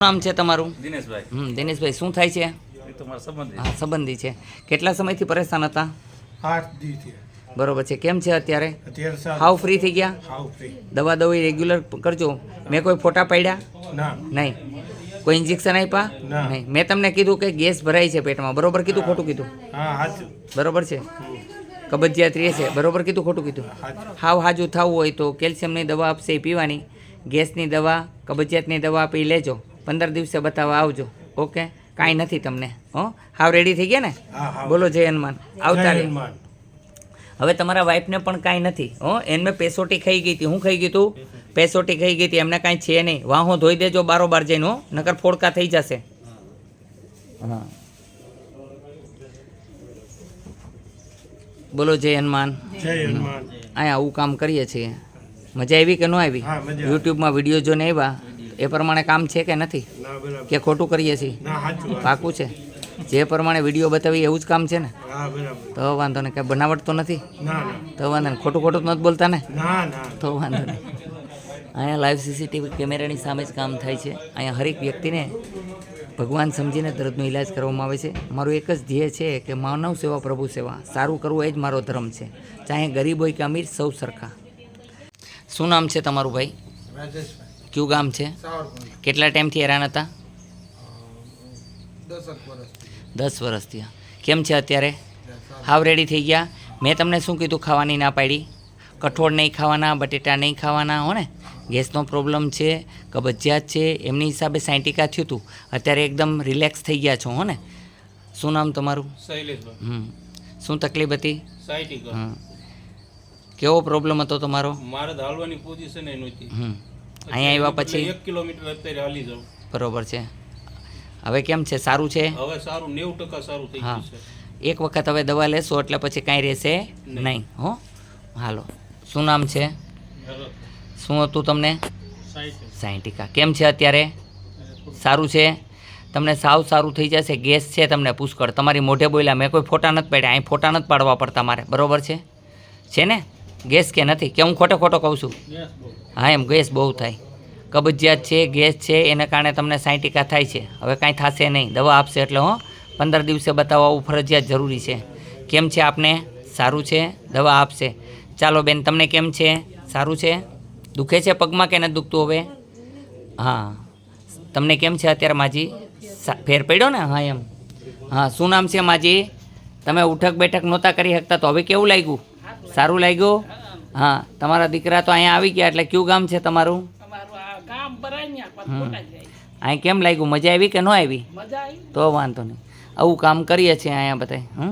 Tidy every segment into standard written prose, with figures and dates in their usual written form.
નામ છે તમારું? દિનેશભાઈ. દિનેશભાઈ, શું થાય છે? એ તો મારા સંબંધી. હા, સંબંધી છે. કેટલા સમયથી પરેશાન હતા? 8 દી બરોબર છે. કેમ છે અત્યારે? અત્યારે સારું. હાવ ફ્રી થઈ ગયા? હાવ ફ્રી. દવા દવાઈ રેગ્યુલર કરજો. મેં કોઈ ફોટા પાડ્યા? ના નહીં. કોઈ ઇન્જેક્શન આપ્યા? ના. નહીં. મેં તમને કીધું કે ગેસ ભરાય છે પેટમાં. બરોબર કીધું ખોટું કીધું? હા હાચું. બરોબર છે. કબજિયાત રહે છે. બરોબર કીધું ખોટું કીધું? હાચું. હાવ હાજુ થવું હોય તો કેલ્શિયમની દવા આપશે એ પીવાની. ગેસની દવા, કબજિયાતની દવા આપી લેજો. 15 દિવસે બતાવવા આવજો. ઓકે, કાંઈ નથી તમને. હો, હાવ રેડી થઈ ગયા ને? હા હા. બોલો જય હનુમાન. આવતા રહે. હનુમાન. હવે તમારા વાઈફને પણ કાંઈ નથી. હો, એમને પેસોટી ખાઈ ગઈ હતી. હું ખાઈ ગયું તું? પેસોટી ખાઈ ગઈ હતી. એમને કાંઈ છે નહીં. વાહો ધોઈ દેજો બારોબાર જઈને. હો, નકર ફોડકા થઈ જશે. હા, બોલો જય હનુમાન. જય હનુમાન. અહીંયા આવું કામ કરીએ છીએ. મજા આવી કે ન આવી? હા, મજા. યુટ્યુબમાં વિડીયો જોઈને આવ્યા એ પ્રમાણે કામ છે કે નથી? ના બરાબર. કે ખોટું કરીએ છીએ? ના હાચું. પાકું છે? જે પ્રમાણે વિડીયો બતાવી એવું જ કામ છે ને? હા બરાબર. તો વાંધો નહીં. કાંઈ બનાવટ તો નથી? ના ના. તો વાંધો નહીં. ખોટું ખોટું નથી બોલતા ને? ના ના. તો વાંધો નહીં. અહીંયા લાઈવ સીસીટીવી કેમેરાની સામે જ કામ થાય છે. અહીંયા હરેક વ્યક્તિને ભગવાન સમજીને દર્દનો ઈલાજ કરવામાં આવે છે. મારું એક જ ધ્યેય છે કે માનવ સેવા પ્રભુ સેવા. સારું કરવું એ જ મારો ધર્મ છે. ચાહે ગરીબ હોય કે અમીર, સૌ સરખા. શું નામ છે તમારું ભાઈ? રાજેશભાઈ. કયું ગામ છે? સાવરકુંડલા. કેટલા ટાઈમથી હેરાન હતા? 10 વર્ષ. 10 વર્ષથી. કેમ છે અત્યારે? હાવ રેડી થઈ ગયા? મેં તમને શું કીધું ખાવાની ના પાડી? કઠોળ નહીં ખાવાના, બટેટા નહીં ખાવાના. હો ને, ગેસનો પ્રોબ્લેમ છે, કબજિયાત છે, એમની હિસાબે સાયન્ટિકા થયું હતું. અત્યારે એકદમ રિલેક્સ થઈ ગયા છો. હો ને. શું નામ તમારું? શૈલેષભાઈ. શું તકલીફ હતી? સાયટિકા. કેવો પ્રોબ્લેમ હતો તમારો? મારે તો હાલવાની પોઝિશન એ નહોતી. અહીંયા આવ્યા પછી? 1 કિલોમીટર અત્યારે હાલી જાઉં. બરોબર છે. હવે કેમ છે? સારું છે? હવે સારું 90% સારું થઈ હા. ગયું છે. એક વખત હવે દવા લેશો એટલે પછી કાંઈ રહેશે નહીં. હો, હાલો. શું નામ છે? શું હતું તમને? સાયન્ટિકા. કેમ છે અત્યારે? સારું છે? તમને સાવ સારું થઈ જશે. ગેસ છે તમને પુષ્કળ. તમારી મોઢે બોલ્યા. મેં કોઈ ફોટા નથી પાડ્યા. અહીં ફોટા નથી પાડવા પડતા મારે. બરોબર છે ને? ગેસ કે નથી? કે હું ખોટો કહું છું? હા, એમ ગેસ બહુ થાય. કબજિયાત છે, ગેસ છે, એને કારણે તમને સાયન્ટિકા થાય છે. હવે કાંઈ થશે નહીં. દવા આપશે એટલે 15 દિવસે બતાવવા આવવું ફરજિયાત જરૂરી છે. કેમ છે આપને? સારું છે? દવા આપશે. ચાલો બેન, તમને કેમ છે? સારું છે? દુખે છે પગમાં કે નથી દુખતું હવે? હા. તમને કેમ છે અત્યારે માજી? ફેર પડ્યો ને? હા એમ. હા, શું નામ છે માજી? તમે ઉઠક બેઠક નહોતા કરી શકતા તો હવે કેવું લાગ્યું? સારું લાગ્યું? હા. તમારા દીકરા તો અહીંયા આવી ગયા. એટલે કયું ગામ છે તમારું? અહીં કેમ લાગ્યું? મજા આવી કે ન આવી? તો વાંધો નહીં. આવું કામ કરીએ છીએ અહીંયા બધા.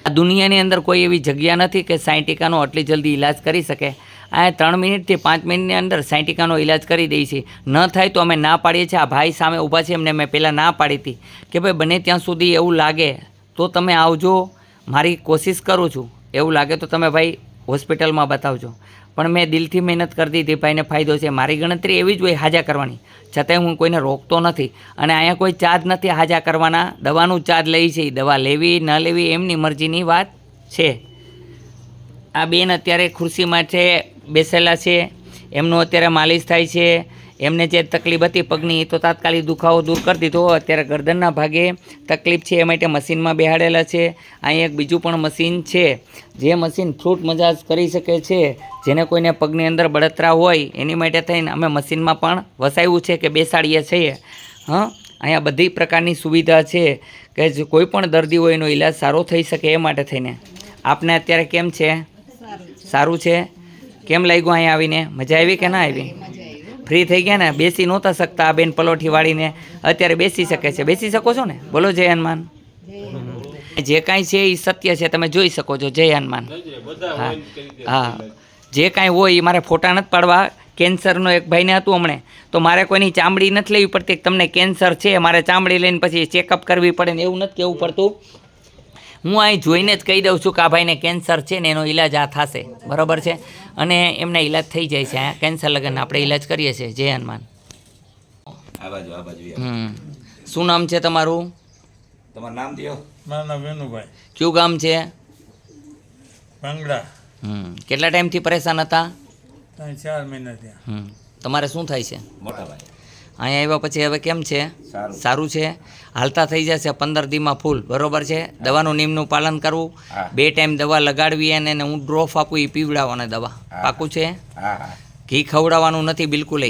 આ દુનિયાની અંદર કોઈ એવી જગ્યા નથી કે સાયન્ટિકાનો આટલી જલ્દી ઈલાજ કરી શકે. અહીંયા 3 મિનિટથી 5 મિનિટની અંદર સાયન્ટિકાનો ઈલાજ કરી દઈએ છીએ. ન થાય તો અમે ના પાડીએ છીએ. આ ભાઈ સામે ઊભા છે, એમને મેં પહેલાં ના પાડી હતી કે ભાઈ બને ત્યાં સુધી એવું લાગે તો તમે આવજો. મારી કોશિશ કરું છું. એવું લાગે તો તમે ભાઈ હોસ્પિટલમાં બતાવજો. પણ મેં દિલથી મહેનત કરી દીધી. ભાઈને ફાયદો છે. મારી ગણતરી એવી જ હોય હાજા કરવાની. છતાંય હું કોઈને રોકતો નથી. અને અહીંયા કોઈ ચાર્જ નથી હાજા કરવાના. દવાનું ચાર્જ લઈ છે. દવા લેવી ન લેવી એમની મરજીની વાત છે. આ બેન અત્યારે ખુરશીમાં છે, બેસેલા છે. એમનું અત્યારે માલિશ થાય છે. એમને જે તકલીફ હતી પગની તો તાત્કાલિક દુખાવો દૂર કરી દીધો. અત્યારે ગરદનના ભાગે તકલીફ છે એ માટે મશીનમાં બેહાડેલા છે. અહીં એક બીજું પણ મશીન છે જે મશીન ફ્રૂટ મસાજ કરી શકે છે. જેને કોઈને પગની અંદર બળતરા હોય એની માટે થઈને અમે મશીનમાં પણ વસાવ્યું છે કે બેસાડીએ છીએ. અહીંયા બધી પ્રકારની સુવિધા છે કે જે કોઈ પણ દર્દી હોય એનો ઈલાજ સારો થઈ શકે એ માટે થઈને. આપને અત્યારે કેમ છે? સારું છે? કેમ લાગ્યું અહીંયા આવીને? મજા આવી કે ના આવી? ફ્રી થઈ ગયા ને? બેસી નહોતા શકતા આ બેન પલોઠી વાળીને, અત્યારે બેસી શકે છે. બેસી શકો છો ને? બોલો જય હનુમાન. જે કાંઈ છે એ સત્ય છે, તમે જોઈ શકો છો. જય હનુમાન. હા હા, જે કાંઈ હોય એ મારે ફોટા નથી પાડવા. કેન્સરનો એક ભાઈને હતું હમણે, તો મારે કોઈની ચામડી નથી લેવી પડતી. તમને કેન્સર છે, મારે ચામડી લઈને પછી ચેકઅપ કરવી પડે ને એવું નથી કહેવું પડતું. હું અહીં જોઈને જ કહી દઉં છું કે આ ભાઈને કેન્સર છે ને એનો ઈલાજ આ થશે. બરાબર છે? અને એમના ઈલાજ થઈ જાય છે. અહીંયા કેન્સર લગન આપણે ઈલાજ કરીએ છીએ. જય હનુમાન. શું નામ છે તમારું? તમારું નામ દો. મારું નામ વેનુભાઈ. કયું ગામ છે? ભાંગડા. કેટલા ટાઈમથી પરેશાન હતા? 4 મહિના થયા. તમારે શું થાય છે? મોટા ભાઈ. અહીંયા આવ્યા પછી હવે કેમ છે? સારું છે. હાલતા થઈ જશે 15 દીમાં ફૂલ, બરોબર છે. દવાનું નિયમનું પાલન કરવું, 2 ટાઈમ દવા લગાડવી અને એને હું ડ્રોપ આપું એ પીવડાવવાને દવા. પાકું છે? ઘી ખવડાવવાનું નથી બિલકુલ,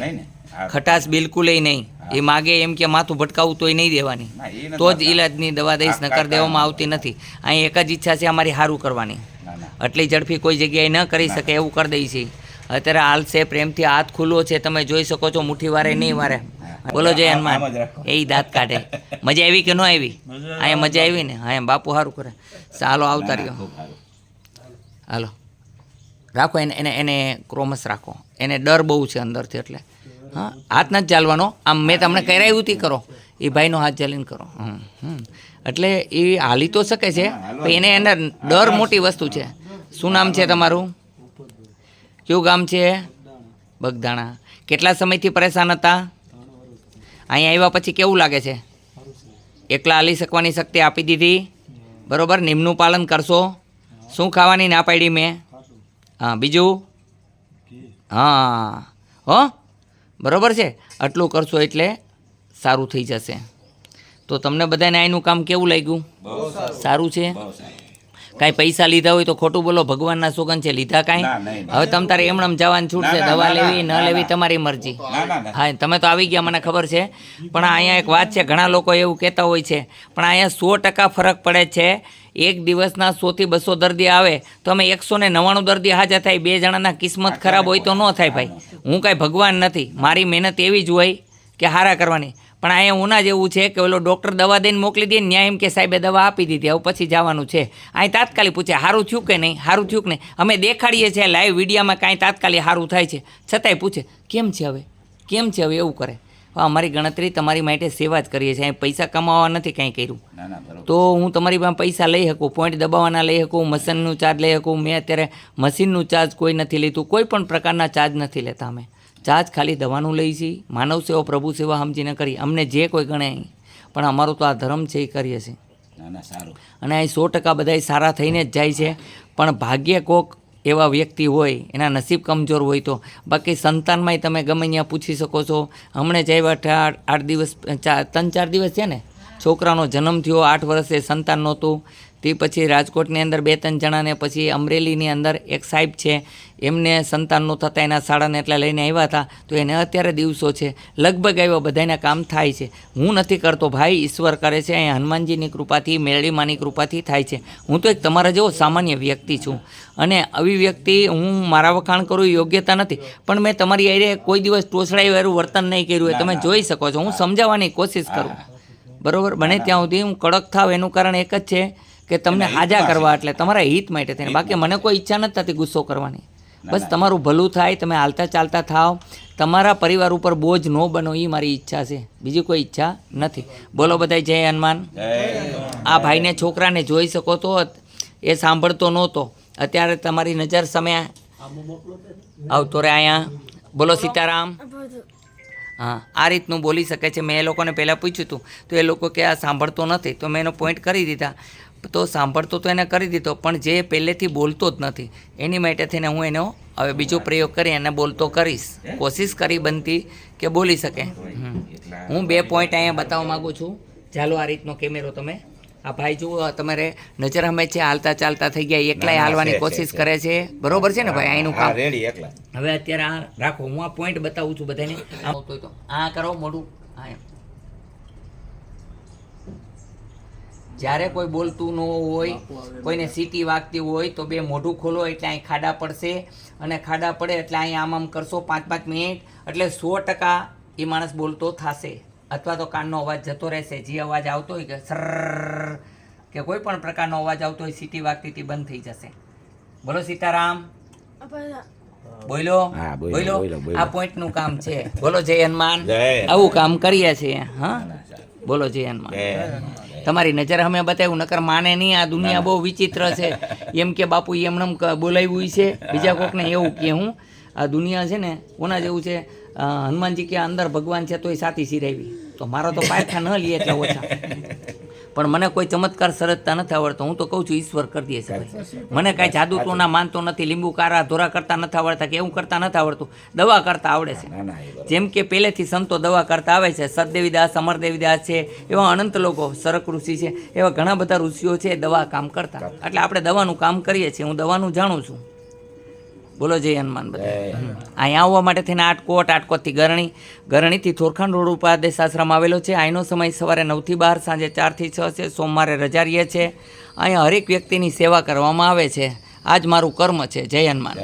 ખટાશ બિલકુલ નહીં. એ માગે એમ કે માથું ભટકાવું તોય નહીં દેવાની, તો જ ઈલાજની દવા દઈશ, નકર દેવામાં આવતી નથી. અહીં એક જ ઈચ્છા છે અમારી સારું કરવાની, આટલી ઝડપી કોઈ જગ્યાએ ન કરી શકે એવું કરી દઈ છે. અત્યારે હાલશે પ્રેમથી, હાથ ખુલ્લો છે, તમે જોઈ શકો છો, મુઠ્ઠી વારે નહીં વારે. બોલો જય હનુમાન. એ દાંત કાઢે. મજા આવી કે ન આવી? અહીંયા મજા આવી ને? હા, બાપુ સારું કરે. ચાલો આવતા રહ્યો. હાલો રાખો એને એને એને ક્રોમસ રાખો. એને ડર બહુ છે અંદરથી, એટલે હા હાથ નથી ચાલવાનો. આમ મેં તમને કરાવ્યું હતી કરો, એ ભાઈનો હાથ ચાલીને કરો. એટલે એ હાલી તો શકે છે, પણ એને એના ડર મોટી વસ્તુ છે. શું નામ છે તમારું? કયું ગામ છે? બગદાણા. કેટલા સમયથી પરેશાન હતા? અહીંયા આવ્યા પછી કેવું લાગે છે? એકલા હાલી શકવાની શક્તિ આપી દીધી, બરોબર. નિયમનું પાલન કરશો. શું ખાવાની ના પાડી મેં? હા, બીજું? હા હો, બરોબર છે. આટલું કરશો એટલે સારું થઈ જશે. તો તમને બધાને અહીંનું કામ કેવું લાગ્યું? સારું છે. કાંઈ પૈસા લીધા હોય તો ખોટું બોલો, ભગવાનના સોગંદ છે. લીધા કાંઈ? હવે તમ તારે એમણમ જવાનું છૂટશે. દવા લેવી ન લેવી તમારી મરજી. હા, તમે તો આવી ગયા મને ખબર છે, પણ અહીંયા એક વાત છે, ઘણા લોકો એવું કહેતા હોય છે, પણ અહીંયા 100% ફરક પડે છે. એક દિવસના 100 થી 200 દર્દી આવે તો અમે 199 દર્દી હાજર થાય. 2 જણાના કિસ્મત ખરાબ હોય તો ન થાય ભાઈ. હું કાંઈ ભગવાન નથી, મારી મહેનત એવી જ હોય કે હારા કરવાની. પણ અહીંયા ઉના જેવું છે કે ઓલો ડૉક્ટર દવા દઈને મોકલી દે, ન્યાય એમ કે સાહેબે દવા આપી દીધી, હવે પછી જવાનું છે. અહીં તાત્કાલિક પૂછે સારું થયું કે નહીં, સારું થયું કે નહીં. અમે દેખાડીએ છીએ લાઈવ વિડીયોમાં કાંઈ તાત્કાલિક સારું થાય છે, છતાંય પૂછે કેમ છે હવે, કેમ છે હવે, એવું કરે. અમારી ગણતરી તમારી માટે સેવા જ કરીએ છીએ. અહીં પૈસા કમાવા નથી કાંઈ કર્યું. તો હું તમારી પાસે પૈસા લઈ શકું, પોઈન્ટ દબાવવાના લઈ શકું, મશીનનું ચાર્જ લઈ શકું. મેં અત્યારે મશીનનું ચાર્જ કોઈ નથી લીધું, કોઈ પણ પ્રકારના ચાર્જ નથી લેતા અમે. ચાર્જ ખાલી દવાનું લઈ છીએ. માનવ સેવા પ્રભુ સેવા સમજીને કરી, અમને જે કોઈ ગણે અહીં, પણ અમારો તો આ ધર્મ છે એ કરીએ છીએ. અને અહીં 100% બધા સારા થઈને જ જાય છે. પણ ભાગ્ય કોક એવા વ્યક્તિ હોય, એના નસીબ કમજોર હોય તો. બાકી સંતાનમાંય તમે ગમે ત્યાં પૂછી શકો છો. હમણાં જ આવ્યા 8 દિવસ 3-4 દિવસ છે ને, છોકરાનો જન્મ થયો, 8 વર્ષે સંતાન નહોતું. તે પછી રાજકોટની અંદર 2-3 જણાને, પછી અમરેલીની અંદર એક સાહેબ છે, એમને સંતાનનું થતાં એના શાળાને એટલા લઈને આવ્યા હતા, તો એને અત્યારે દિવસો છે. લગભગ આવ્યા બધાના કામ થાય છે. હું નથી કરતો ભાઈ, ઈશ્વર કરે છે. અહીંયા હનુમાનજીની કૃપાથી, મેરડીમાની કૃપાથી થાય છે. હું તો એક તમારા જેવો સામાન્ય વ્યક્તિ છું, અને આવી વ્યક્તિ હું મારા વખાણ કરું યોગ્યતા નથી, પણ મેં તમારી આરે કોઈ દિવસ ટોસડાયું વર્તન નહીં કર્યું હોય તમે જોઈ શકો છો. હું સમજાવવાની કોશિશ કરું, બરાબર. બને ત્યાં સુધી હું કડક થાવ, એનું કારણ એક જ છે કે તમને હાજા કરવા, એટલે તમારા હિત માટે થઈને. બાકી મને કોઈ ઈચ્છા નથી થતી ગુસ્સો કરવાની. બસ તમારું ભલું થાય, તમે હાલતા ચાલતા થાવ, તમારા પરિવાર ઉપર બોજ ન બનો, એ મારી ઈચ્છા છે, બીજી કોઈ ઈચ્છા નથી. બોલો બધાય જય હનુમાન. આ ભાઈને છોકરાને જોઈ શકો તો, એ સાંભળતો નહોતો, અત્યારે તમારી નજર સામે આવતો રે અહીંયા. બોલો સીતારામ. હા, આ રીતનું બોલી શકે છે. મેં એ લોકોને પહેલાં પૂછ્યું હતું તો એ લોકો કે આ સાંભળતો નથી, તો મેં એનો પોઈન્ટ કરી દીધા. તો સાંભળતો તો એને કરી દીધો, પણ જે પહેલેથી બોલતો જ નથી, એની માટે થઈને હું એનો હવે બીજો પ્રયોગ કરી અને બોલતો કરીશ. કોશિશ કરી બનતી કે બોલી શકે. હું 2 પોઈન્ટ અહીંયા બતાવવા માગું છું. ચાલો આ રીતનો કેમેરો તમે, આ ભાઈ જુઓ, તમારે નજર અમે છે, હાલતા ચાલતા થઈ ગયા, એકલાય હાલવાની કોશિશ કરે છે, બરોબર છે ને ભાઈ? અહીંનું કામ હવે અત્યારે આ રાખો, હું આ પોઈન્ટ બતાવું છું બધાને. આ કરો મોઢું, હા એમ. જ્યારે કોઈ બોલતું ન હોય, કોઈને સીટી વાગતી હોય તો 2 મોઢું ખોલો, એટલે અહીં ખાડા પડશે, અને ખાડા પડે એટલે અહીં આમ કરશો 5-5 મિનિટ, એટલે 100% એ માણસ બોલતો થશે, અથવા તો કાનનો અવાજ જતો રહેશે. જે અવાજ આવતો હોય કે સર કે કોઈ પણ પ્રકારનો અવાજ આવતો હોય, સીટી વાગતી બંધ થઈ જશે. બોલો સીતારામ. બોલો બોલો, આ પોઈન્ટનું કામ છે. બોલો જય હનુમાન. આવું કામ કરીએ છીએ. હા, બોલો જય હનુમાન. તમારી નજર અમે બતાવ્યું, નકર માને નહીં. આ દુનિયા બહુ વિચિત્ર છે. એમ કે બાપુ એમને બોલાવ્યું છે, બીજા કોકને એવું કે હું. આ દુનિયા છે ને કોના જેવું છે? હનુમાનજી કે અંદર ભગવાન છે તોય સાથી સિરાવી, તો મારો તો પાયખા ન લે એટલે ઓછા. પણ મને કોઈ ચમત્કાર સરજતા નથી આવડતો. હું તો કહું છું ઈશ્વર કરી દે છે ભાઈ. મને કાંઈ જાદુ તો ના માનતો નથી. લીંબુ કારા ધોરા કરતા નથી આવડતા કે એવું કરતા નથી આવડતું. દવા કરતા આવડે છે. જેમ કે પહેલેથી સંતો દવા કરતા આવે છે. સતદેવીદાસ, અમરદેવીદાસ છે, એવા અનંત લોકો, સરક ઋષિ છે, એવા ઘણા બધા ઋષિઓ છે દવા કામ કરતા. એટલે આપણે દવાનું કામ કરીએ છીએ. હું દવાનું જાણું છું. બોલો જય હનુમાન બધા. અહીંયા આવવા માટે થઈને આટકોટથી ગરણીથી થોરખાણ રોડ ઉપર આદેશ આશ્રમ આવેલો છે. અહીંનો સમય સવારે 9 થી 12, સાંજે 4 થી 6 છે. સોમવારે રજા રહીએ છે. અહીંયા હરેક વ્યક્તિની સેવા કરવામાં આવે છે. આ જ મારું કર્મ છે. જય હનુમાન.